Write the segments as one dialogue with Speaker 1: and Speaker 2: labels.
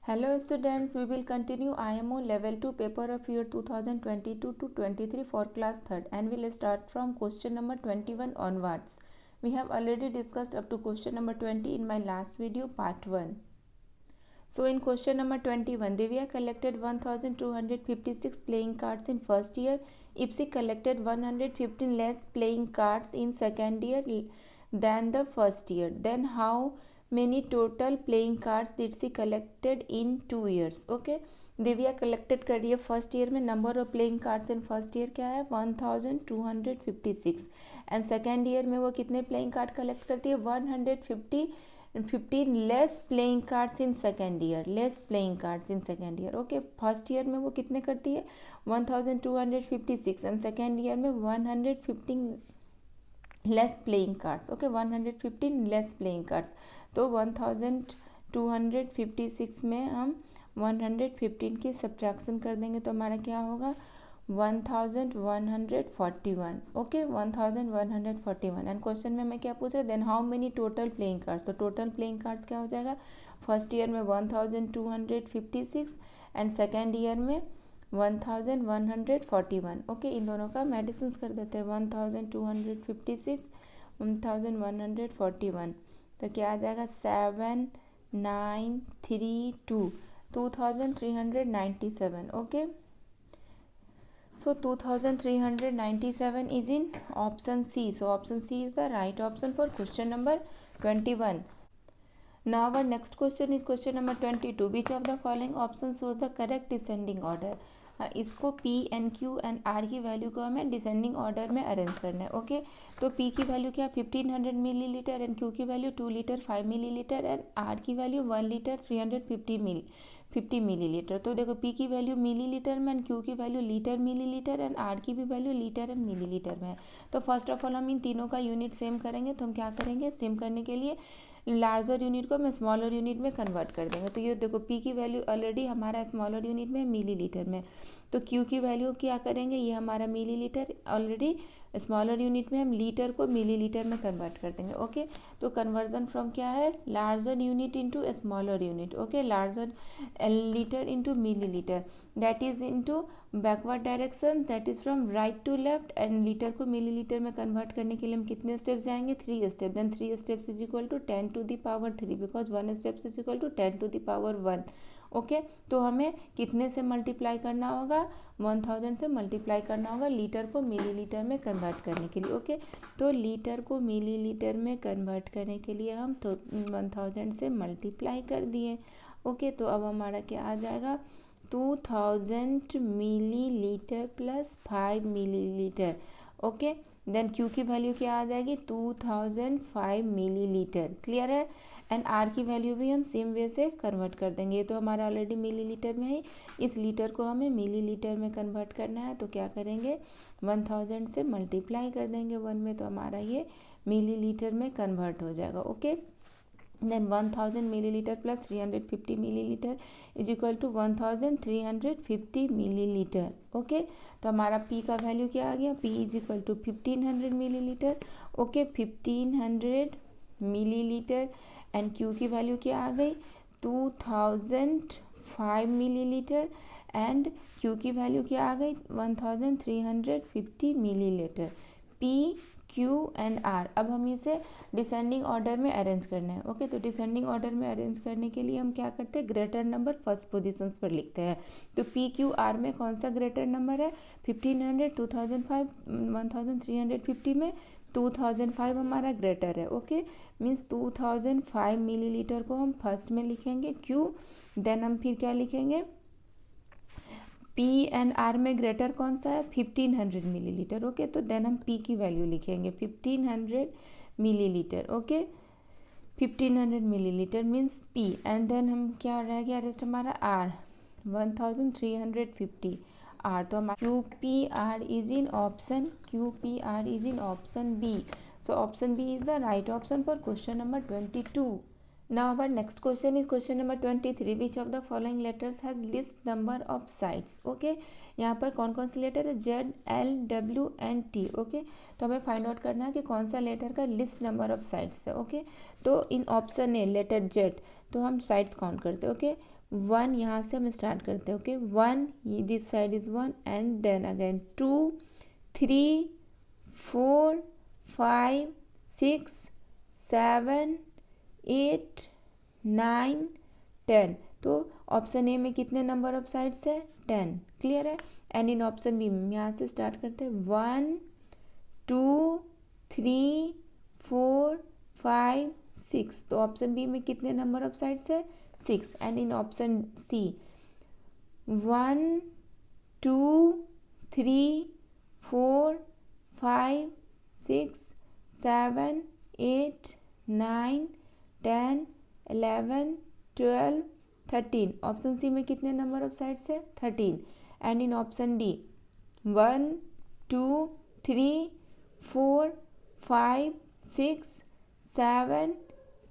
Speaker 1: Hello students, we will continue IMO level 2 paper of year 2022 to 23 for class 3rd and we will start from question number 21 onwards. We have already discussed up to question number 20 in my last video part 1. So in question number 21, Divya collected 1256 playing cards in first year. Ipsy collected 115 less playing cards in second year than the first year. Then how many total playing cards did she collected in 2 years? Okay, Divya collected कर रही है first year में. Number of playing cards in first year क्या है 1256 and second year में वो कितने playing card collect करती है 115 less playing cards in second year. Less playing cards in second year. Okay, first year में वो कितने करती है 1256 एंड सेकेंड ईयर में 115 less playing cards. Okay, 115 less playing cards. तो 1256 में हम 115 की सब्ट्रैक्शन कर देंगे तो हमारा क्या होगा 1141. ओके, 1141. एंड क्वेश्चन में हमें क्या पूछ रहे हैं then how many total playing cards. तो टोटल प्लेइंग कार्ड्स क्या हो जाएगा फर्स्ट ईयर में 1256 एंड सेकेंड ईयर में 1141. ओके, इन दोनों का मेडिसिन्स कर देते हैं 1256 1141. तो क्या आ जाएगा 7932 2397. Okay, so 2397 is in option C. So option C is the right option for question number 21. Now our next question is question number 22. Which of the following options shows the correct descending order? इसको P N Q and R की value को हमें descending order में arrange करना है. Okay, तो P की value क्या 1500 मिलीलीटर एंड Q की value 2 litre 5 millilitre and R की वैल्यू 1 लीटर 350 मिलीलीटर. तो देखो P की वैल्यू मिलीलीटर में एंड Q की value litre millilitre and R की भी वैल्यू लीटर एंड मिलीलीटर में है. तो फर्स्ट ऑफ ऑल हम इन तीनों का यूनिट सेम करेंगे. तो हम क्या करेंगे सेम करने के लिए लार्जर यूनिट को हम स्मॉलर यूनिट में कन्वर्ट कर देंगे. तो ये देखो P की वैल्यू ऑलरेडी हमारा स्मॉलर यूनिट में मिलीलीटर में. तो Q की वैल्यू क्या करेंगे ये हमारा मिलीलीटर ऑलरेडी स्मॉलर यूनिट में हम लीटर को मिलीलीटर में कन्वर्ट कर देंगे. ओके, तो कन्वर्जन फ्रॉम क्या है larger unit into smaller unit. Okay, larger litre into millilitre that is into backward direction that is from right to left and litre को मिलीलीटर में कन्वर्ट करने के लिए हम कितने स्टेप्स जाएंगे 3 step. Then 3 steps is equal to 10 to the power 3 because 1 steps is equal to 10 to the power 1. Okay, तो हमें कितने से मल्टीप्लाई करना होगा 1000 से मल्टीप्लाई करना होगा लीटर को मिलीलीटर में कन्वर्ट करने के लिए. ओके, तो लीटर को मिलीलीटर में कन्वर्ट करने के लिए हम तो 1000 से मल्टीप्लाई कर दिए. ओके, तो अब हमारा क्या आ जाएगा 2000 millilitre plus 5 millilitre. Okay, then Q की वैल्यू क्या आ जाएगी 2005 मिलीलीटर. क्लियर है. एंड R की वैल्यू भी हम सेम वे से कन्वर्ट कर देंगे. ये तो हमारा ऑलरेडी मिलीलीटर में है, इस लीटर को हमें मिलीलीटर में कन्वर्ट करना है. तो क्या करेंगे 1000 से मल्टीप्लाई कर देंगे 1 में तो हमारा ये मिलीलीटर में कन्वर्ट हो जाएगा. Okay, then 1000 millilitre plus 350 millilitre is equal to 1350 millilitre. Okay, तो हमारा P का वैल्यू क्या आ गया P is equal to 1500 millilitre. Okay, 1500 millilitre and Q की वैल्यू क्या आ गई 2005 मिलीलीटर एंड Q की वैल्यू क्या आ गई 1350 millilitre. P Q and R. अब हम इसे डिसेंडिंग ऑर्डर में अरेंज करना है. ओके, तो डिसेंडिंग ऑर्डर में अरेंज करने के लिए हम क्या करते हैं ग्रेटर नंबर फर्स्ट पोजीशंस पर लिखते हैं. तो P Q R में कौन सा ग्रेटर नंबर है 1500 2005 1350 में 2005 हमारा ग्रेटर है. ओके, मीन्स 2005 मिलीलीटर को हम फर्स्ट में लिखेंगे Q. देन हम फिर क्या लिखेंगे P एंड R में ग्रेटर कौन सा है 1500 मिलीलीटर. ओके, तो देन हम P की वैल्यू लिखेंगे 1500 millilitre. Okay, 1500 millilitre means P and then हम क्या रह गया रेस्ट हमारा R 1350 R. तो हमारा QPR is in option QPR is in option B. So option B is the right option for question number 22. Now our next question is question number 23. Which of the following letters has least number of sides? Okay, यहाँ पर कौन कौन सी letter है? Z, L, W and T. Okay, तो हमें find out करना है कि कौन सा लेटर का लिस्ट नंबर ऑफ साइड्स है. ओके, तो इन ऑप्शन ए लेटर Z, तो हम साइड्स काउंट करते हैं. ओके, 1 यहाँ से हम स्टार्ट करते हैं. Okay, 1, this side is 1 and then again 2, 3, 4, 5, 6, 7, 8, 9, 10. तो ऑप्शन ए में कितने नंबर ऑफ साइड्स है? 10. क्लियर है. एंड इन ऑप्शन बी में यहाँ से स्टार्ट करते हैं. 1, 2, 3, 4, 5, 6. तो ऑप्शन बी में कितने नंबर ऑफ साइड्स है? 6. And in option C 1, 2, 3, 4, 5, 6, 7, 8, 9, 10, 11, 12, 13. Option C में कितने नंबर ऑफ साइड्स है? 13. And in option D 1, 2, 3, 4, 5, 6, 7,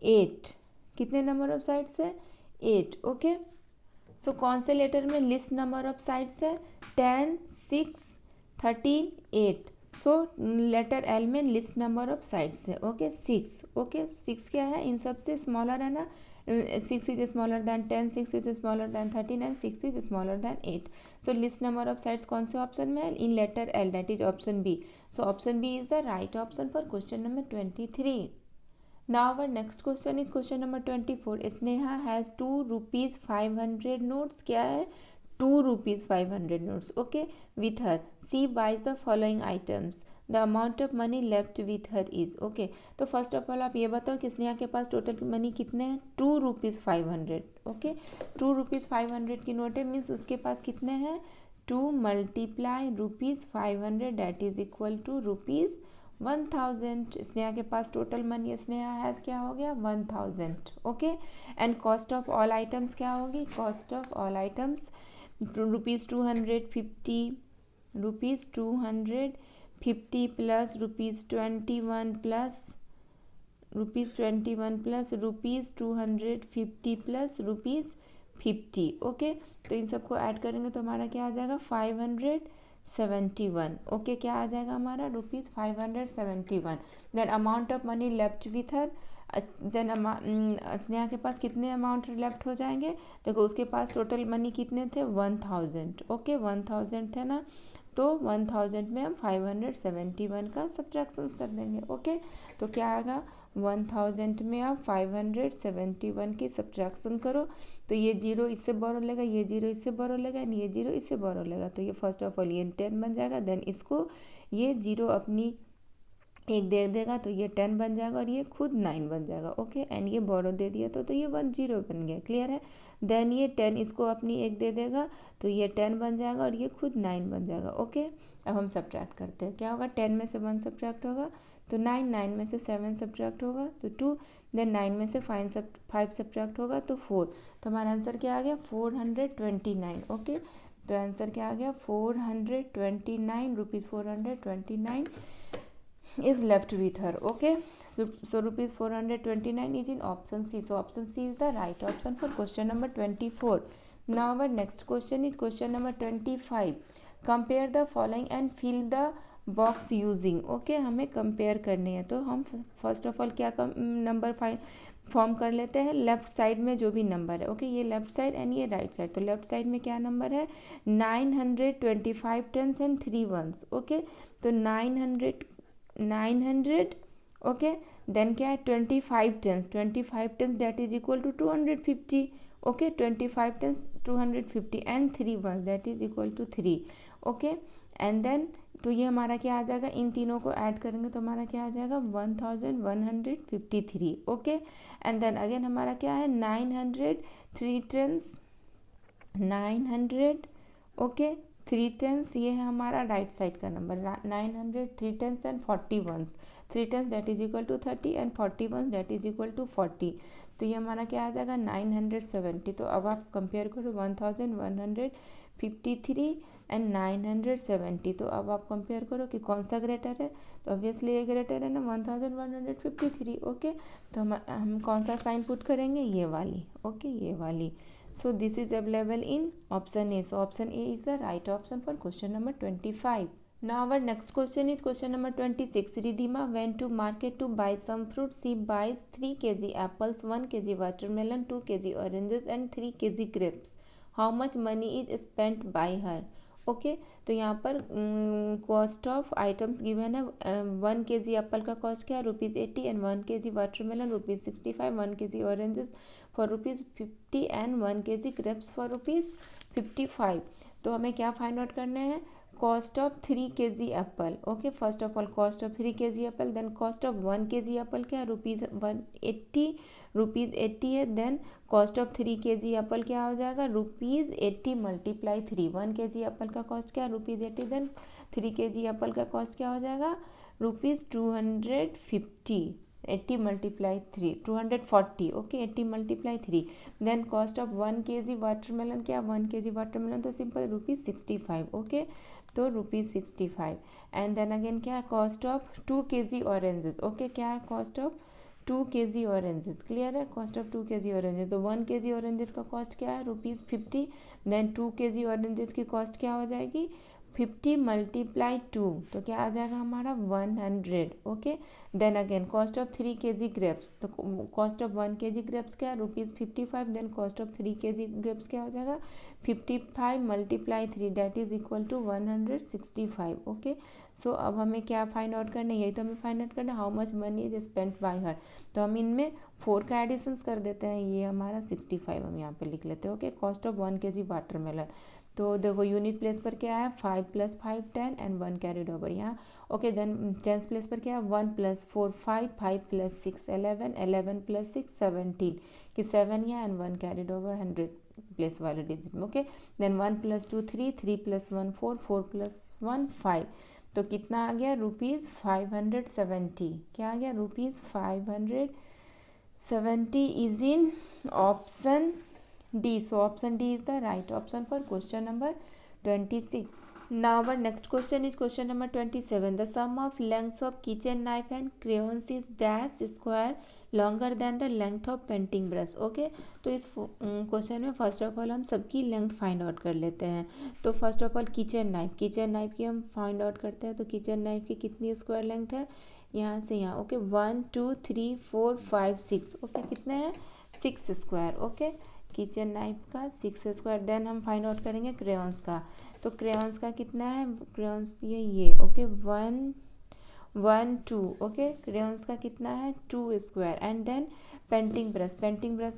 Speaker 1: 8. कितने नंबर ऑफ साइड्स है? 8. ओके, सो कौन से लेटर में लिस्ट नंबर ऑफ साइड्स है? 10, 6, 13, 8. सो लेटर एल में लिस्ट नंबर ऑफ साइड्स है. ओके, 6. ओके, 6 क्या है? इन सब से स्मॉलर है ना. 6 is smaller than 10, 6 is smaller than 13 and 6 is smaller than 8. So least number of sides कौन से ऑप्शन में है? In letter L, that is option B. So option B is the right option for question number 23. Now our next question is question number 24. Sneha has 2 rupees 500 notes. क्या है? 2 rupees 500 notes. Okay, with her. She buys the following items. The amount of money left with her is. Okay, तो first of all आप ये बताओ कि स्नेहा के पास total money कितने हैं? 2 rupees 500. ओके, 2 rupees 500 की नोट है, मीन्स उसके पास कितने हैं? 2 multiply rupees 500 that is equal to rupees 1000. Sneha के पास टोटल मनी स्नेहा हैज़ क्या हो गया? 1000. Okay, and cost of all items क्या होगी? Cost of all items rupees 250, rupees 250 plus rupees 21 plus rupees 21 plus rupees 250 plus rupees 50. Okay, तो इन सबको ऐड करेंगे तो हमारा क्या आ जाएगा? 571. ओके, क्या आ जाएगा हमारा? Rupees 571. Then amount of money left with her. Then Sneha के पास कितने अमाउंट लेफ्ट हो जाएंगे? देखो उसके पास टोटल मनी कितने थे? 1000. ओके, 1000 थे ना, तो 1000 में हम 571 का सब्ट्रैक्शन कर देंगे. ओके, तो क्या आएगा? 1000 में आप 571 की सब्ट्रैक्शन करो तो ये 0 इससे बोरो लेगा, ये 0 इससे बोरो लेगा एंड ये 0 इससे बोरो लेगा. तो ये फर्स्ट ऑफ ऑल ये 10 बन जाएगा. देन इसको ये 0 अपनी एक दे देगा तो ये 10 बन जाएगा और ये खुद 9 बन जाएगा. ओके, एंड ये बोरो दे दिया तो ये 10 बन गया. क्लियर है. देन ये 10 इसको अपनी एक दे देगा तो ये 10 बन जाएगा और ये खुद 9 बन जाएगा. ओके, अब हम सब्ट्रैक्ट करते हैं. क्या होगा? 10 में से 1 सब्ट्रैक्ट होगा तो 9, 9 में से 7 सब्ट्रैक्ट होगा तो 2, देन 9 में से 5 सब्ट्रैक्ट होगा तो 4. तो हमारा आंसर क्या आ गया? 429. ओके, तो आंसर क्या आ गया? 429 rupees 429 is left with her. Okay, so rupees 429 is in option C. So option C is the right option for question number 24. Now our next question is question number 25. Compare the following and fill the box using. Okay, हमें compare करने हैं तो हम first of all क्या number form कर लेते हैं? Left side में जो भी नंबर है. ओके, ये लेफ्ट साइड एंड ये राइट साइड. तो लेफ्ट साइड में क्या नंबर है? 925 टेंस एंड 3 वंस. ओके, तो 900. ओके, देन क्या है? 25 tens. 25 tens that is equal to 250. Okay, 25 tens 250 and 3 ones that is equal to 3. Okay, and then तो ये हमारा क्या आ जाएगा? इन तीनों को ऐड करेंगे तो हमारा क्या आ जाएगा? 1153. ओके, एंड देन अगेन हमारा क्या है? 900 3 टेंस 900. ओके, 3 टेंस ये है हमारा राइट साइड का number. 900 3 tens and 40 ones. 3 tens that is equal to 30 and 40 ones that is equal to 40. तो ये हमारा क्या आ जाएगा 970। तो अब आप कंपेयर करो 1153 एंड 970। तो अब आप कंपेयर करो कि कौन सा ग्रेटर है, तो ऑब्वियसली ये ग्रेटर है ना 1153। ओके, तो हम कौन सा साइन पुट करेंगे, ये वाली। ओके, ये वाली। So this is available in option A. So option A is the right option for question number 25. Now our next question is question number 26. Ridhima went to market to buy some fruit. She buys 3 kg apples, 1 kg watermelon, 2 kg oranges and 3 kg grapes. How much money is spent by her? Okay, तो यहाँ पर cost of items given है। 1 kg apple का cost क्या है, ₹80 and 1 kg watermelon ₹65, 1 kg oranges for ₹50 and 1 kg grapes for ₹55। तो हमें क्या फाइंड आउट करना है, cost of 3 kg apple. Okay, first of all cost of 3 kg apple, then cost of 1 kg apple क्या है, ₹180 है। Then cost of 3 kg apple क्या हो जाएगा, ₹80 मल्टीप्लाई 3। 1 kg एप्पल का कॉस्ट क्या है, ₹80। देन 3 kg एप्पल का कॉस्ट क्या हो जाएगा, ₹250। 80 multiply 3 240। Okay, 80 multiply 3। Then cost of 1 kg watermelon क्या, 1 kg वाटरमेलन तो सिंपल ₹65। ओके, तो ₹65। एंड देन अगेन क्या है, cost of 2 kg oranges. Okay, क्या है cost of 2 kg oranges, clear है, कॉस्ट ऑफ 2 kg ऑरेंजेस। तो 1 kg ऑरेंजेस का कॉस्ट क्या है, ₹50। देन 2 kg ऑरेंजेस की कॉस्ट क्या हो जाएगी, 50 मल्टीप्लाई 2, तो क्या आ जाएगा हमारा 100। Okay, then again cost of 3 kg grapes, तो कॉस्ट ऑफ 1 kg ग्रेप्स क्या है, ₹55। Then cost of 3 kg grapes क्या हो जाएगा, 55 multiply 3 that is equal to 165। Okay, so अब हमें क्या फाइंड आउट करना है, यही तो हमें फाइंड आउट करना है, how much money is spent bye हर। तो हम इनमें 4 का एडिशंस कर देते हैं, ये हमारा 65 हम यहाँ पे लिख लेते हैं। Okay, cost of 1 kg watermelon, तो देखो यूनिट प्लेस पर क्या है, 5 + 5 10 एंड 1 कैरिड ओवर यहाँ। ओके, देन टेंस प्लेस पर क्या है, 1 + 4 5, 5 + 6 11, 11 + 6 17 कि 7 यहाँ एंड 1 कैरिड ओवर 100 प्लेस वाले डिजिट में। Okay, then 1 + 2 3, 3 + 1 4, 4 + 1 5। तो कितना आ गया, ₹570। क्या आ गया, ₹570 is in option D. So option D is the right option for question number 26. Now our next question is question number 27. The sum of lengths of kitchen knife and crayons is dash square longer than the length of painting brush. Okay, तो इस question में first of all हम सबकी length find out कर लेते हैं। तो first of all kitchen knife की हम फाइंड आउट करते हैं। तो किचन नाइफ की कितनी स्क्वायर लेंथ है, यहाँ से यहाँ। ओके, 1 2 3 4 5 6। ओके, कितने हैं, 6 स्क्वायर। ओके, किचन नाइफ का 6 स्क्वायर। देन हम फाइंड आउट करेंगे क्रेयॉन्स का। तो क्रेयॉन्स का कितना है, क्रेयॉन्स ये ओके 1 1 2। ओके, क्रेयॉन्स का कितना है, 2 square. And then painting brush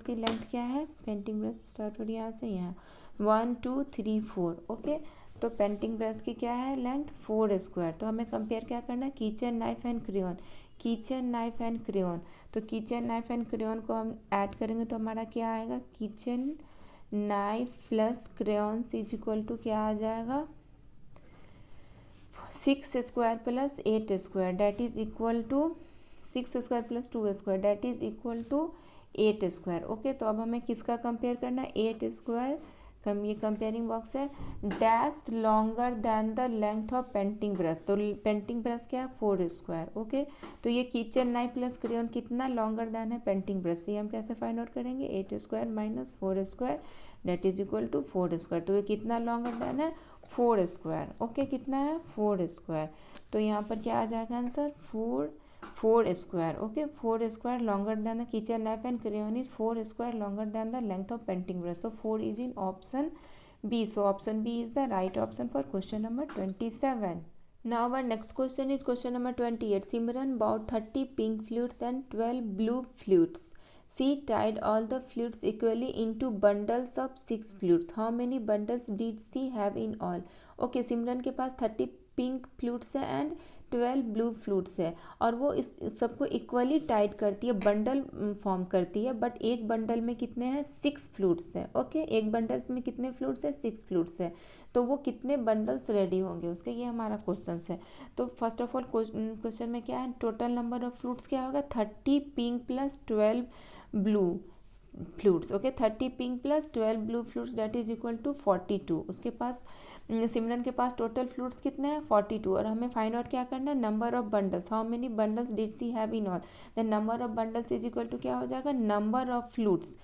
Speaker 1: की लेंथ क्या है, पेंटिंग ब्रश स्टार्ट हो रही है यहाँ से यहाँ 1 2 3 4। ओके, तो पेंटिंग ब्रश की क्या है लेंथ, 4 स्क्वायर। तो हमें कंपेयर क्या करना है, kitchen knife and crayon. Kitchen knife and crayon, तो किचन नाइफ एंड क्रेयॉन को हम ऐड करेंगे तो हमारा क्या आएगा, kitchen knife plus crayons is equal to क्या आ जाएगा, 6 square plus 8 square that is equal to 6 square plus 2 square that is equal to 8 square. Okay, तो अब हमें किसका कंपेयर करना है, 8 स्क्वायर। ये कंपेयरिंग बॉक्स है, dash longer than the length of painting brush. तो पेंटिंग ब्रश क्या है, 4 स्क्वायर। ओके, तो ये किचन नाइफ प्लस क्रेयॉन कितना लॉन्गर देन है पेंटिंग ब्रश, ये हम कैसे फाइंड आउट करेंगे, 8 square minus 4 square that is equal to 4 square. तो ये कितना लॉन्गर देन है, 4 स्क्वायर। ओके, कितना है, 4 स्क्वायर। तो यहाँ पर क्या आ जाएगा answer, 4 square. Okay, 4 square longer than the kitchen knife and crayon is 4 square longer than the length of painting brush. So 4 is in option B. So option B is the right option for question number 27. Now our next question is question number 28. Simran bought 30 pink flutes and 12 blue flutes. She tied all the flutes equally into bundles of 6 flutes. How many bundles did she have in all? Okay, सिमरन के पास 30 pink flutes है and 12 blue flutes है और वो इस सबको equally tight करती है, bundle form करती है। बट एक बंडल में कितने हैं, 6 फ्लूट्स है। ओके, एक बंडल्स में कितने फ्लूट्स है, 6 फ्लूट्स है। तो वो कितने बंडल्स रेडी होंगे उसके, ये हमारा क्वेश्चन है। तो फर्स्ट ऑफ ऑल क्वेश्चन में क्या है, टोटल नंबर ऑफ फ्लूट्स क्या होगा, 30 pink plus 12 blue flutes, okay 30 pink plus 12 blue flutes that is equal to 42। उसके पास सिमरन के पास टोटल फ्लूट्स कितने हैं 42, और हमें फाइंड आउट क्या करना है number of bundles, how many bundles did she have in all, the number of bundles is equal to क्या हो जाएगा number of flutes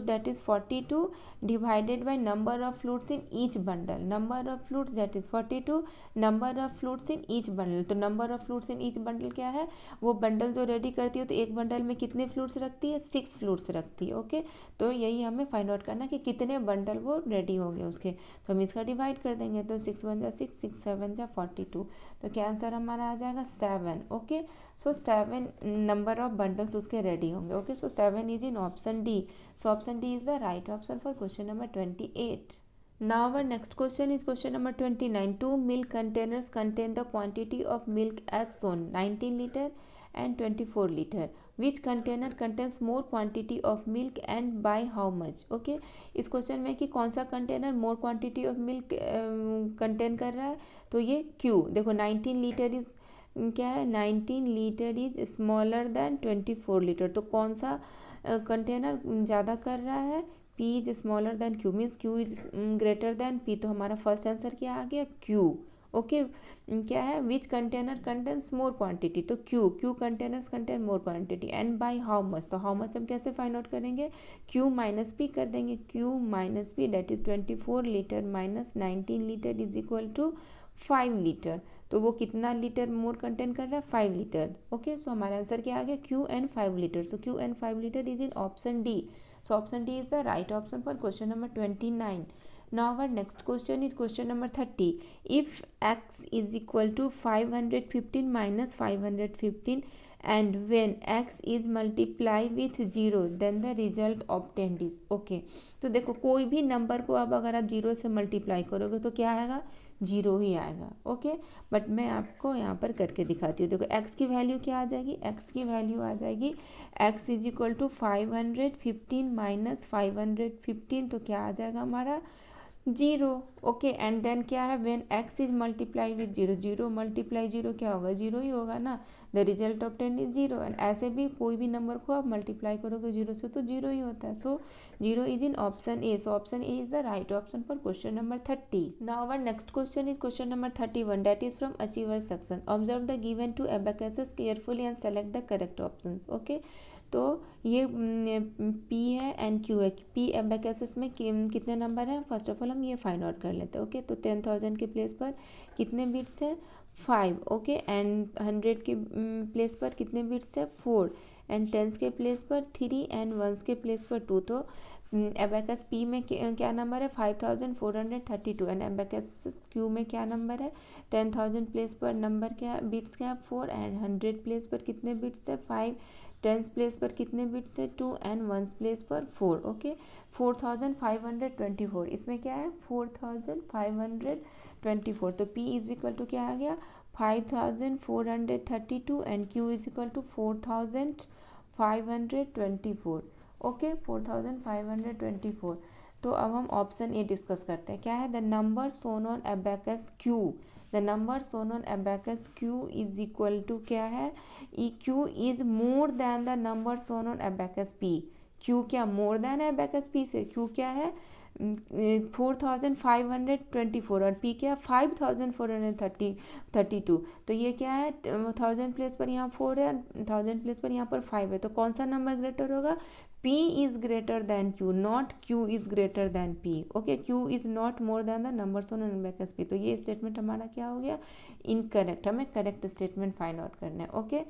Speaker 1: that is 42 divided by number of flutes in each bundle, number of flutes that is 42 number of flutes in each bundle. तो number of flutes in each bundle क्या है, वो bundle जो ready करती है तो एक bundle में कितने फ्लूट्स रखती है 6 फ्लूट्स रखती है, ओके। तो यही हमें फाइंड आउट करना कि कितने बंडल वो रेडी होंगे उसके, तो हम इसका डिवाइड कर देंगे, तो 6 1 जा 6 6 7 जा 42, तो क्या आंसर हमारा आ जाएगा 7, okay. So 7 number of bundles उसके रेडी होंगे, okay. So 7 is in option D, so option D is the right option for question number 28. Now our next question is question number 29. Two milk containers contain the quantity of milk as shown 19 liter and 24 liter. Which container contains more quantity of milk and by how much? Okay. इस question में कि कौन सा container more quantity of milk contain कर रहा है, तो ये Q देखो 19 लीटर इज क्या है 19 litre is smaller than 24 litre, तो कौन सा कंटेनर ज़्यादा कर रहा है, P is smaller than Q means Q is greater than P, तो हमारा फर्स्ट आंसर क्या आ गया Q, ओके। क्या है which container contains more quantity, तो Q containers contain more quantity, and by how much, तो हाउ मच हम कैसे फाइंड आउट करेंगे Q माइनस P कर देंगे, Q minus P that is 24 litre minus 19 litre is equal to 5 litre, तो वो कितना लीटर मोर कंटेन कर रहा है 5 लीटर, ओके। सो हमारा आंसर क्या आ गया Q and 5 litre, so Q and 5 litre is in option D, so option D is the right option for question number 29. Now our next question is question number 30. If x is equal to 515 minus 515 and when x is multiplied with 0 then the result obtained is, okay। तो देखो कोई भी number को अब अगर आप 0 से multiply करोगे तो क्या आएगा 0 ही आएगा, ओके। बट मैं आपको यहाँ पर करके दिखाती हूँ, देखो x की वैल्यू क्या आ जाएगी, x की वैल्यू आ जाएगी x is equal to 515 minus 515, तो क्या आ जाएगा हमारा 0, ओके। एंड देन क्या है when x is multiply with 0, 0 multiply 0 क्या होगा 0 ही होगा ना, the result of 10 is 0, and ऐसे भी कोई भी नंबर को आप मल्टीप्लाई करोगे 0 से तो 0 ही होता है, so 0 is in option A, so option A is the right option for question number 30. Now our next question is question number 31 that is from achiever section. Observe the given two abacuses carefully and select the correct options, okay. तो ये P है and Q है, P abacuses में कितने number हैं, first of all हम ये find out कर लेते हैं, ओके। तो 10,000 के प्लेस पर कितने बिट्स है 5, ओके, एंड 100 के प्लेस पर कितने बिट्स है 4, एंड टेंस के प्लेस पर 3 एंड वंस के प्लेस पर 2, तो एबाकस P में क्या नंबर है 5432, एंड एबाकस Q में क्या नंबर है 10,000 प्लेस पर नंबर क्या बिट्स क्या 4, एंड 100 प्लेस पर कितने बिट्स है 5, टेंस प्लेस पर कितने बिट्स है 2, एंड वंस प्लेस पर 4, ओके। 4524, इसमें क्या है 4524, तो P इज इक्वल टू क्या आ गया 5432 and Q is equal to 4524, okay 4524। तो अब हम ऑप्शन ए डिस्कस करते हैं, क्या है the number shown on abacus Q, the number shown on abacus Q is equal to क्या है Q is more than the number shown on abacus P, Q क्या मोर देन है abacus P से, Q क्या है 4524 और P क्या 5432, तो ये क्या है 1000 प्लेस पर यहाँ 4 है, 1000 प्लेस पर यहाँ पर 5 है, तो कौन सा नंबर ग्रेटर होगा P is greater than Q, not Q is greater than P, okay. Q is not more than the number shown on abacus P, तो ये स्टेटमेंट हमारा क्या हो गया इनकरेक्ट, हमें करेक्ट स्टेटमेंट फाइंड आउट करना है, okay.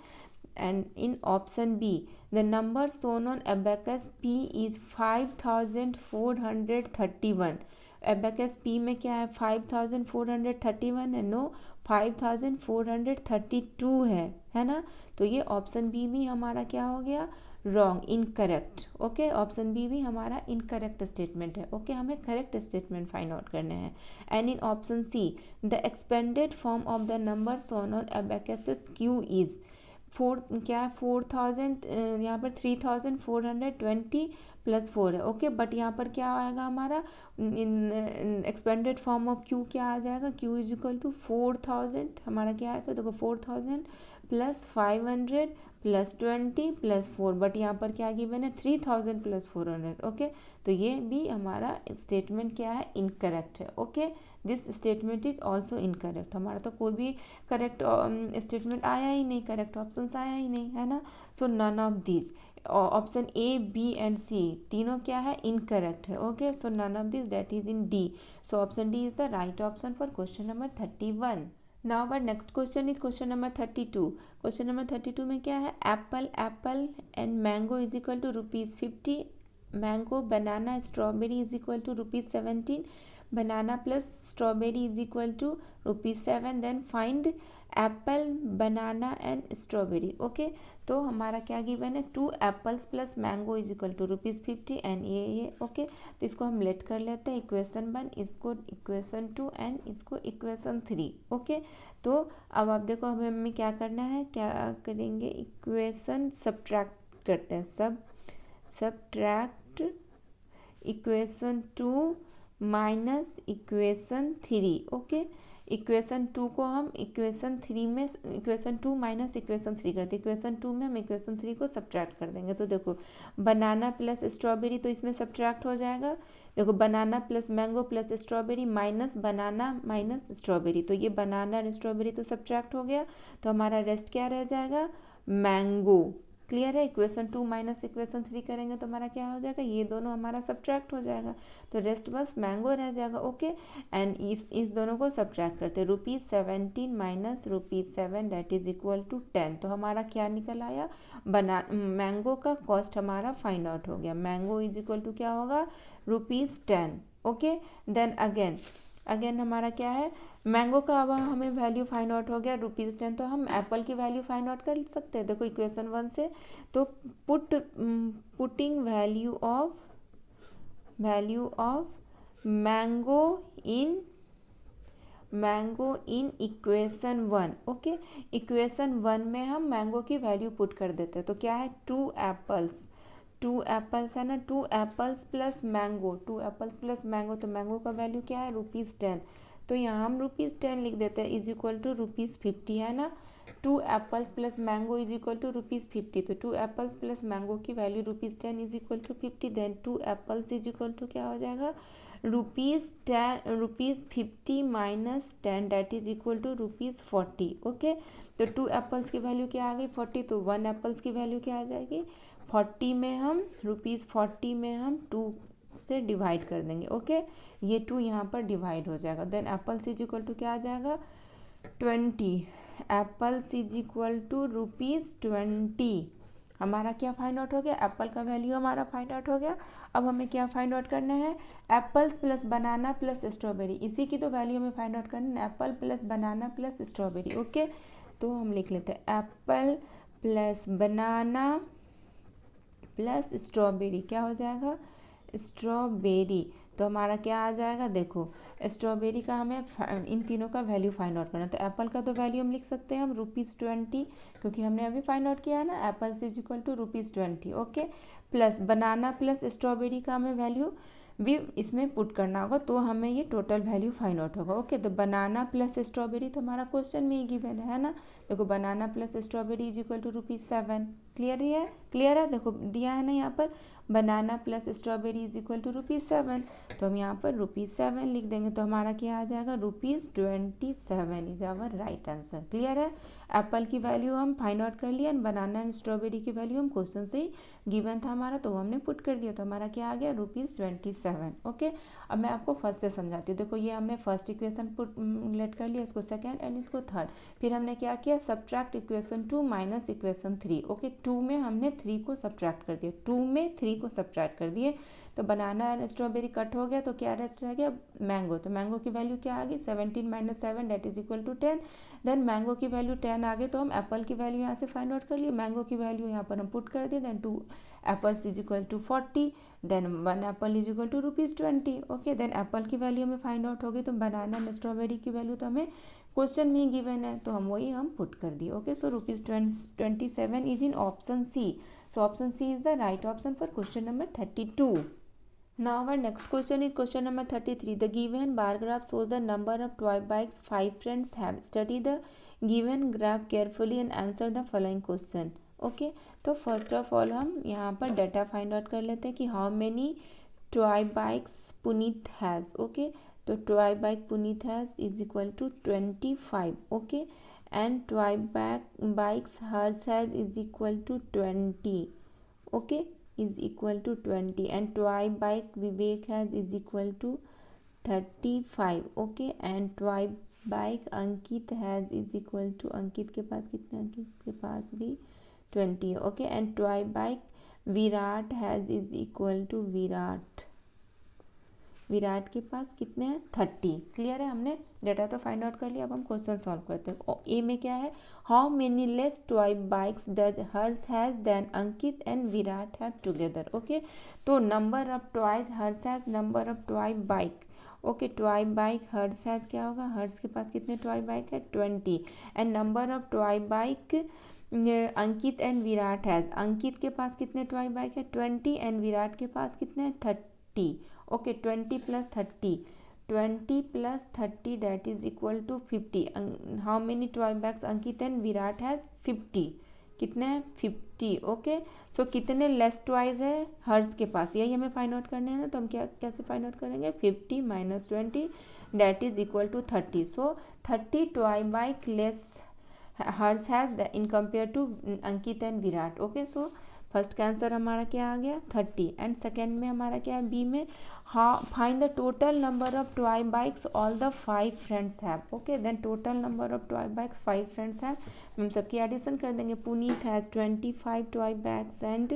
Speaker 1: and in option B the number shown on abacus P is 5431, abacus P में क्या है 5431 है, नो 5432 है ना, तो ये ऑप्शन बी भी हमारा क्या हो गया wrong incorrect, okay. Option B भी हमारा इनकरेक्ट स्टेटमेंट है, ओके। हमें करेक्ट स्टेटमेंट फाइंड आउट करने हैं, and in option C the expanded form of the number shown on abacus Q is 4 क्या है 4000, यहाँ पर 3420 प्लस 4 है, ओके। बट यहाँ पर क्या आएगा हमारा एक्सपेंडेड फॉर्म ऑफ Q क्या आ जाएगा Q इज इक्वल टू 4000, हमारा क्या आया था देखो 4000 प्लस 500 प्लस 20 प्लस 4, बट यहाँ पर क्या गिवन है 3000 प्लस 400। ओके, तो ये भी हमारा स्टेटमेंट क्या है, इनकरेक्ट है। Okay, this statement is also incorrect. हमारा तो कोई भी करेक्ट स्टेटमेंट आया ही नहीं, करेक्ट ऑप्शन आया ही नहीं, है ना। So none of these, option A B and C तीनों क्या है, इनकरेक्ट है। Okay, so none of this, that is in D. So option D is the right option for question number 31। Now our next question is question number 32. Question number 32 में क्या है, apple and mango is equal to ₹50, mango banana strawberry is equal to ₹17, banana plus strawberry is equal to ₹7, then find apple banana and strawberry. Okay, तो हमारा क्या given है, 2 apples plus mango is equal to ₹50 and ये okay, तो इसको हम late कर लेते हैं इक्वेशन 1, इसको इक्वेशन 2 एंड इसको इक्वेशन 3। ओके, तो अब आप देखो हमें क्या करना है, क्या करेंगे, इक्वेशन सब्ट्रैक्ट करते हैं, subtract equation 2 minus equation 3। Okay, equation 2 को हम इक्वेशन 3 में, इक्वेशन 2 माइनस इक्वेशन 3 करते हैं, इक्वेशन 2 में हम इक्वेशन 3 को सब्ट्रैक्ट कर देंगे। तो देखो बनाना प्लस स्ट्रॉबेरी तो इसमें सब्ट्रैक्ट हो जाएगा, देखो banana plus mango plus strawberry minus banana minus strawberry, तो ये बनाना और स्ट्रॉबेरी तो सब्ट्रैक्ट हो गया, तो हमारा रेस्ट क्या रह जाएगा, मैंगो। क्लियर है, इक्वेशन 2 माइनस इक्वेशन 3 करेंगे तो हमारा क्या हो जाएगा, ये दोनों हमारा सब्ट्रैक्ट हो जाएगा, तो रेस्ट बस मैंगो रह जाएगा। ओके, एंड इस दोनों को सब्ट्रैक्ट करते हैं, ₹17 minus ₹7 that is equal to 10, तो हमारा क्या निकल आया, मैंगो का कॉस्ट हमारा फाइंड आउट हो गया, मैंगो इज इक्वल टू क्या होगा, ₹10। ओके, देन अगेन हमारा क्या है, मैंगो का अब हमें वैल्यू फाइंड आउट हो गया ₹10, तो हम एप्पल की वैल्यू फाइंड आउट कर सकते हैं, देखो इक्वेशन 1 से, तो putting value of mango in equation 1। Okay, equation 1 में हम मैंगो की वैल्यू पुट कर देते हैं, तो क्या है, 2 एप्पल्स है ना, 2 apples plus mango, 2 apples plus mango, तो मैंगो का वैल्यू क्या है, ₹10, तो यहाँ हम ₹10 लिख देते हैं इज इक्वल टू ₹50, है ना। 2 apples plus mango is equal to ₹50, तो 2 एप्पल्स प्लस मैंगो की value ₹10 is equal to 50, then 2 apples is equal to क्या हो जाएगा, ₹50 minus 10 that is equal to ₹40। Okay, तो 2 एप्पल्स की वैल्यू क्या आ गई, 40, तो 1 एप्पल्स की वैल्यू क्या आ जाएगी, 40 में हम ₹40 में हम 2 से डिवाइड कर देंगे। ओके, ये 2 यहाँ पर डिवाइड हो जाएगा, then apples is equal to क्या आ जाएगा, 20, एप्पल्स इज इक्वल टू ₹20। हमारा क्या फाइंड आउट हो गया, एप्पल का वैल्यू हमारा फाइंड आउट हो गया। अब हमें क्या फाइंड आउट करना है, apples plus banana plus strawberry, इसी की तो वैल्यू हमें फाइंड आउट करना है, Apple plus banana plus strawberry. Okay, तो हम लिख लेते हैं Apple plus banana plus strawberry, क्या हो जाएगा, स्ट्रॉबेरी, तो हमारा क्या आ जाएगा, देखो स्ट्रॉबेरी का हमें इन तीनों का वैल्यू फाइंड आउट करना है, तो एप्पल का तो वैल्यू हम लिख सकते हैं हम ₹20, क्योंकि हमने अभी फाइंड आउट किया है ना, apple is equal to ₹20। Okay, plus banana plus strawberry का हमें वैल्यू भी इसमें पुट करना होगा, तो हमें ये टोटल वैल्यू फाइंड आउट होगा। ओके, तो बनाना प्लस स्ट्रॉबेरी तो हमारा क्वेश्चन में ही गिवन है ना, देखो banana plus strawberry is equal to ₹7। Clear है, देखो दिया है ना यहाँ पर, banana plus strawberry is equal to ₹7, तो हम यहाँ पर ₹7 लिख देंगे, तो हमारा क्या आ जाएगा, ₹27 is our right answer. Clear है, एप्पल की वैल्यू हम फाइंड आउट कर लिया, बनाना एंड स्ट्रॉबेरी की वैल्यू हम क्वेश्चन से ही गिवन था हमारा, तो हमने पुट कर दिया, तो हमारा क्या आ गया, ₹27। ओके, अब मैं आपको फर्स्ट से समझाती हूँ, देखो ये हमने फर्स्ट इक्वेशन पुट लेट कर लिया, इसको सेकेंड एंड इसको थर्ड, फिर हमने क्या किया, subtract equation 2 minus equation 3। Okay, 2 में हमने 3 को सब्ट्रैक्ट कर दिया, 2 में 3 को सब्ट्रैक्ट कर दिए, तो बनाना और स्ट्रॉबेरी कट हो गया, तो क्या रेस्ट रह गया, मैंगो, तो मैंगो की वैल्यू क्या आ गई, 17 minus 7 that is equal to 10, then mango की वैल्यू 10 आ गई, तो हम एप्पल की वैल्यू यहाँ से फाइंड आउट कर लिए, मैंगो की वैल्यू यहाँ पर हम पुट कर दिए, then 2 apples is equal to 40, then 1 apple is equal to ₹20। Okay, then apple की वैल्यू हमें फाइंड आउट होगी, तो बनाना एंड स्ट्रॉबेरी की वैल्यू तो हमें क्वेश्चन में ही गिवन है, तो हम वही हम पुट कर दिए। Okay, so ₹27 is in option C, so option C is the right option for question number 32. Now our next question is question number 33. The given bar graph shows the number of toy bikes 5 friends have. Study the given graph carefully and answer the following question. Okay, तो first of all हम यहाँ पर data find out कर लेते हैं कि how many toy bikes Puneet has. Okay, तो toy bike Puneet has is equal to 25. Okay, and toy bikes hers has is equal to 20. Okay, is equal to 20 and toy bike Vivek has is equal to 35. okay, and toy bike Ankit has is equal to, अंकित के पास कितने, अंकित के पास भी 20. okay, and toy bike Virat has is equal to Virat के पास कितने हैं 30. Clear है, हमने डाटा तो फाइंड आउट कर लिया. अब हम क्वेश्चन सॉल्व करते हैं. ए में क्या है, how many less toy bikes does hers has than Ankit and Virat have together. Okay, तो number of toys hers has, number of toy bike. Okay, toy bike hers has क्या होगा, हर्स के पास कितने टॉय बाइक है 20. And number of toy bike Ankit and Virat has, Ankit के पास कितने टॉय बाइक है 20 एंड विराट के पास कितने 30. Okay, 20 plus 30, 20 plus 30 that is equal to 50. How many toy bags Ankit and Virat has 50. कितने हैं 50. ओके, सो कितने लेस टॉयज है हर्ष के पास, यही हमें फाइंड आउट करने हैं ना. तो हम क्या कैसे फाइंड आउट करेंगे, 50 minus 20 that is equal to 30. So 30 toy bike less Harsh has in compare to Ankit and Virat. Okay, so first का आंसर हमारा क्या आ गया 30. एंड सेकेंड में हमारा क्या है बी में, find the total number of toy bikes all the 5 friends have. Okay, then total number of toy bikes 5 friends have, हम सबकी एडिशन कर देंगे. Punit has 25 toy bikes and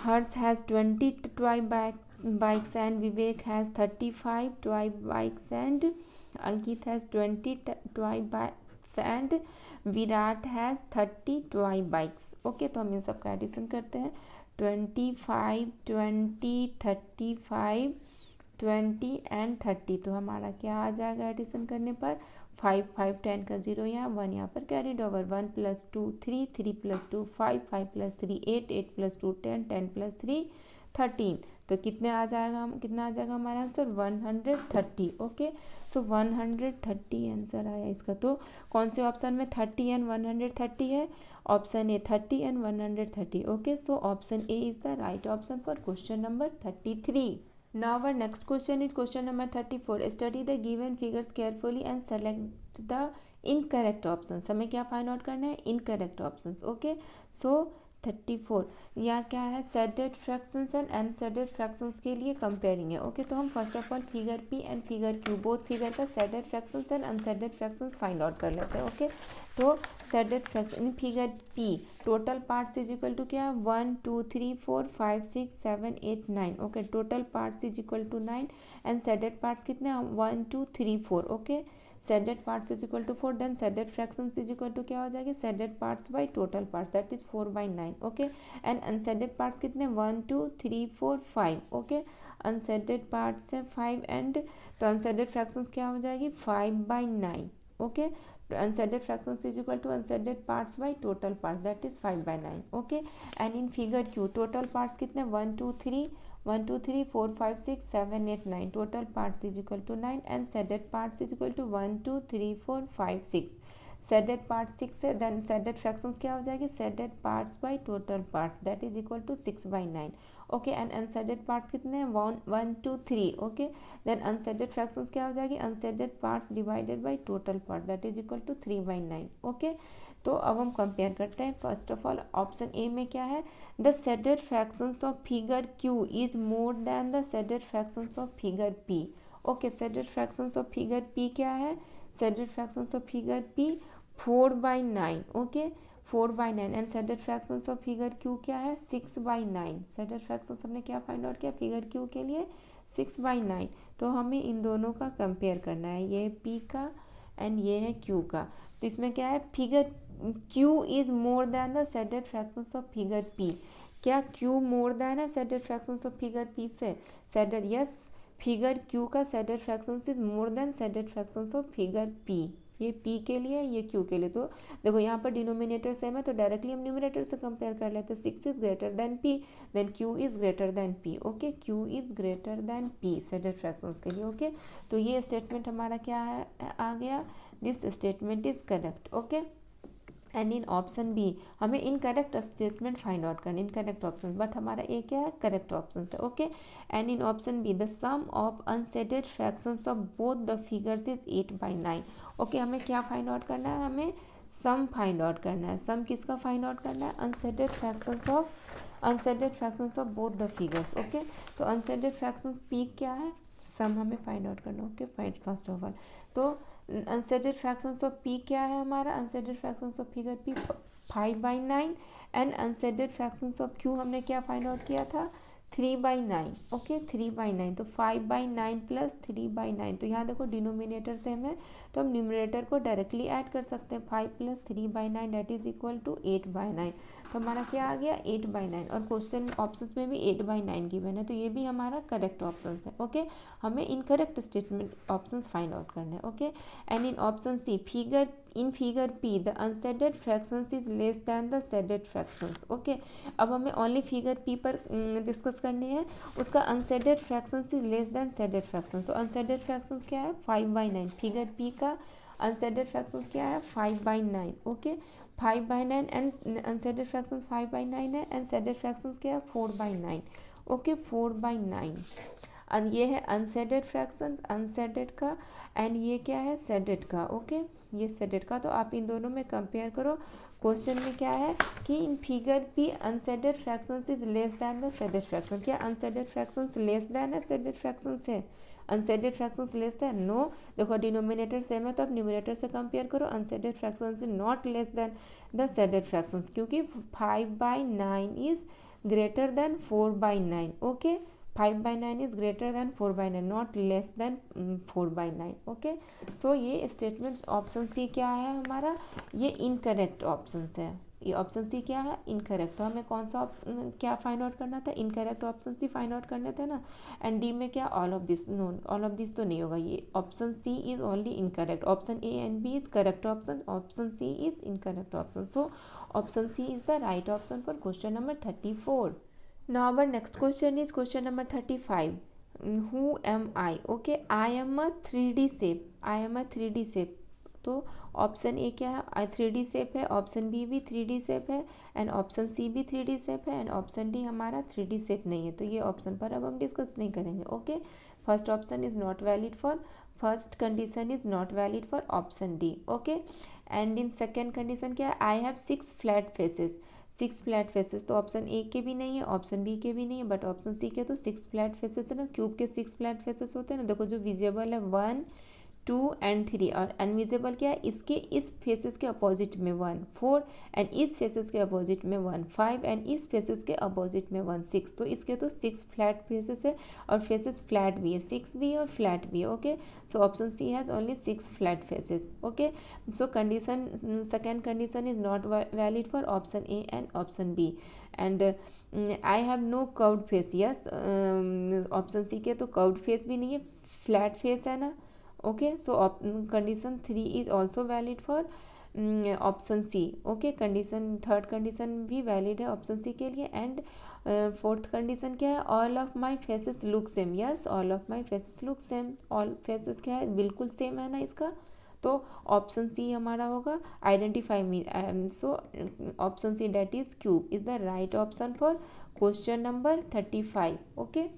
Speaker 1: Harsh has 20 toy bikes and Vivek has 35 toy bikes and Ankit has 20 toy bikes and Virat has 30 toy bikes. Okay, तो हम इन सब का addition करते हैं. 25 20 35 20 एंड 30. तो हमारा क्या आ जाएगा एडिशन करने पर 5 5 10 का 0 यहाँ 1 यहाँ पर carried over. 1 plus 2 3 3 plus 2 5 5 plus 3 8 8 plus 2 10 10 plus 3 13. तो कितने आ जाएगा, कितना आ जाएगा हमारा आंसर 130. ओके, सो 130 आंसर आया इसका. तो कौन से ऑप्शन में 30 एंड 130 है, option A 30 and 130. Okay, so option A is the right option for question number 33. Now our next question is question number 34. Study the given figures carefully and select the incorrect options. हमें क्या find out करना है, incorrect options. Okay, सो 34 यहाँ क्या है, shaded fractions and unshaded fractions के लिए comparing है. ओके, तो हम first of all figure P and figure Q both figure का shaded fractions and unshaded fractions find out कर लेते हैं. ओके, तो shaded fraction in figure P total parts is equal to क्या, 1 2 3 4 5 6 7 8 9. Okay, total parts is equal to 9 and shaded parts कितने 1 2 3 4. Okay, shaded parts is equal to 4. Then shaded fractions is equal to क्या हो जाएगी, shaded parts by total parts that is 4/9. Okay, and unshaded parts कितने 1 2 3 4 5. Okay, unseeded parts है 5 and तो unseeded fractions क्या हो जाएगी 5/9. Okay, unshaded fractions is equal to unshaded parts by total parts that is 5/9. Okay, and in figure Q total parts कितने 1 2 3 4 5 6 7 8 9. Total parts is equal to 9 and shaded parts is equal to 1 2 3 4 5 6. Shaded part 6 है, then shaded fractions क्या हो जाएगी, shaded parts by total parts that is equal to 6/9. Okay, and unshaded parts कितने हैं 1 2 3. Okay, then unseeded fractions क्या हो जाएगी, unshaded parts divided by total part that is equal to 3/9. Okay, तो अब हम कंपेयर करते हैं. First of all option A में क्या है, the shaded fractions of figure Q is more than the shaded fractions of figure P. Okay, shaded fractions of figure P क्या है, shaded fractions of figure P 4/9. Okay, 4/9 and shaded fractions of figure Q क्या है 6/9. Shaded fractions हमने क्या find out किया figure Q के लिए 6/9. तो हमें इन दोनों का कंपेयर करना है, ये पी का एंड ये है क्यू का. तो इसमें क्या है, figure Q is more than the shaded fractions of figure P. क्या क्यू मोर देन है shaded fractions of figure P से, सेडेड यस, फिगर क्यू का shaded fractions is more then shaded fractions of figure P. ये P के लिए, ये Q के लिए. तो देखो यहाँ पर डिनोमिनेटर सेम है तो डायरेक्टली हम न्यूमरेटर से कंपेयर कर लेते हैं. 6 is greater than P, then Q is greater than P. Okay, Q is greater than P shaded fractions के लिए. ओके, तो ये स्टेटमेंट हमारा क्या है आ गया, this statement is correct. Okay, and in option B हमें इनकरेक्ट स्टेटमेंट फाइंड आउट करना, इनकरेक्ट ऑप्शन, बट हमारा ए क्या है, करेक्ट ऑप्शन है। Okay, and in option B the sum of unshaded fractions of both the figures is 8/9। Okay, हमें क्या find out करना है, हमें सम फाइंड आउट करना है। सम किसका फाइंड आउट करना है, unshaded fractions of both the figures. Okay, तो अनसेटेड फ्रैक्शंस पी क्या है, सम हमें फाइंड आउट करना। Okay, find first of all तो अनसेटेड फ्रैक्शंस ऑफ पी क्या है हमारा, unshaded fractions of figure P 5/9 and unshaded fractions of Q हमने क्या फाइंड आउट किया था, 3/9। ओके, 3/9, तो 5/9 प्लस 3/9, तो यहाँ देखो डिनोमिनेटर सेम है तो हम न्यूमरेटर को डायरेक्टली ऐड कर सकते हैं। 5 + 3/9 दैट इज इक्वल टू 8/9, तो हमारा क्या आ गया, 8/9। और क्वेश्चन ऑप्शंस में भी 8/9 गिवन है, तो ये भी हमारा करेक्ट ऑप्शन है। ओके, हमें incorrect statement options find out करने हैं। Okay, and in option C figure P the unshaded fractions is less than the shaded fractions. Okay, अब हमें ओनली फिगर पी पर डिस्कस करनी है, उसका unshaded fractions is less than shaded fractions. तो unshaded fractions क्या है, 5/9। फिगर पी का अनसेटेड फ्रैक्शंस क्या है, 5/9। ओके, 5/9 एंड अनसेटेड फ्रैक्शंस 5/9 है, एंड सेटेड फ्रैक्शंस क्या है, 4/9। ओके, 4/9, और ये है अनसेटेड फ्रैक्शंस अनसेटेड का, एंड ये क्या है, सेटेड का। ओके, ये सेटेड का, तो आप इन दोनों में कंपेयर करो। क्वेश्चन में क्या है कि in figure P unshaded fractions is less than the shaded fraction. क्या अनसेटेड फ्रैक्शंस लेस दैन है सेटेड फ्रैक्शंस है, unshaded fractions less than, no. देखो डिनोमिनेटर सेम है तो आप न्यूमरेटर से कंपेयर करो, unshaded fractions is not less than the shaded fractions, क्योंकि 5/9 is greater than 4/9। Okay, 5/9 is greater than 4/9, not less than 4/9। Okay, so ये statement option C क्या है हमारा, ये इनकरेक्ट ऑप्शन है। ये ऑप्शन सी क्या है, इनकरेक्ट। तो हमें कौन सा क्या फाइंड आउट करना था, incorrect option C find out करने थे ना। एंड डी में क्या, all of this, no all of this तो नहीं होगा, ये option C is only incorrect. Option A and B is correct option, option C is incorrect option. So option C is the right option for question number 34। Now our next question is question number 35. Who am I? Okay, I am a 3D shape. I am a 3D shape. तो option A क्या है, 3D shape है, option B भी 3D shape है, and option C भी 3D shape है, and option D हमारा 3D shape नहीं है। तो ये ऑप्शन पर अब हम डिस्कस नहीं करेंगे। Okay, first option is not valid for, first condition is not valid for option D. Okay, and in second condition क्या है, I have 6 flat faces, 6 flat faces, तो ऑप्शन ए के भी नहीं है, ऑप्शन बी के भी नहीं है, बट ऑप्शन सी के तो 6 फ्लैट फेसेस है ना। क्यूब के 6 फ्लैट फेसेस होते हैं ना, देखो जो विजिबल है 1, 2 एंड 3, और अनविजिबल क्या है, इसके इस फेसेस के अपोजिट में 1, 4, एंड इस फेसेस के अपोजिट में 1, 5, एंड इस फेसेस के अपोजिट में 1, 6। तो इसके तो 6 फ्लैट फेसेस है, और फेसेस फ्लैट भी है, 6 भी है और फ्लैट भी है। Okay, so option C has only 6 flat faces. Okay, so condition, second condition is not valid for option A and option B. And I have no curved face, yes, option C के तो curved face भी नहीं है, flat face है ना। Okay, so condition 3 is also valid for option C. Okay, condition third condition भी valid है option C के लिए। एंड फोर्थ कंडीशन क्या है, all of my faces look same, yes, all of my faces look same, all faces क्या है, बिल्कुल same है ना इसका, तो ऑप्शन सी हमारा होगा identify me. So option C that is cube is the right option for question number 35। Okay.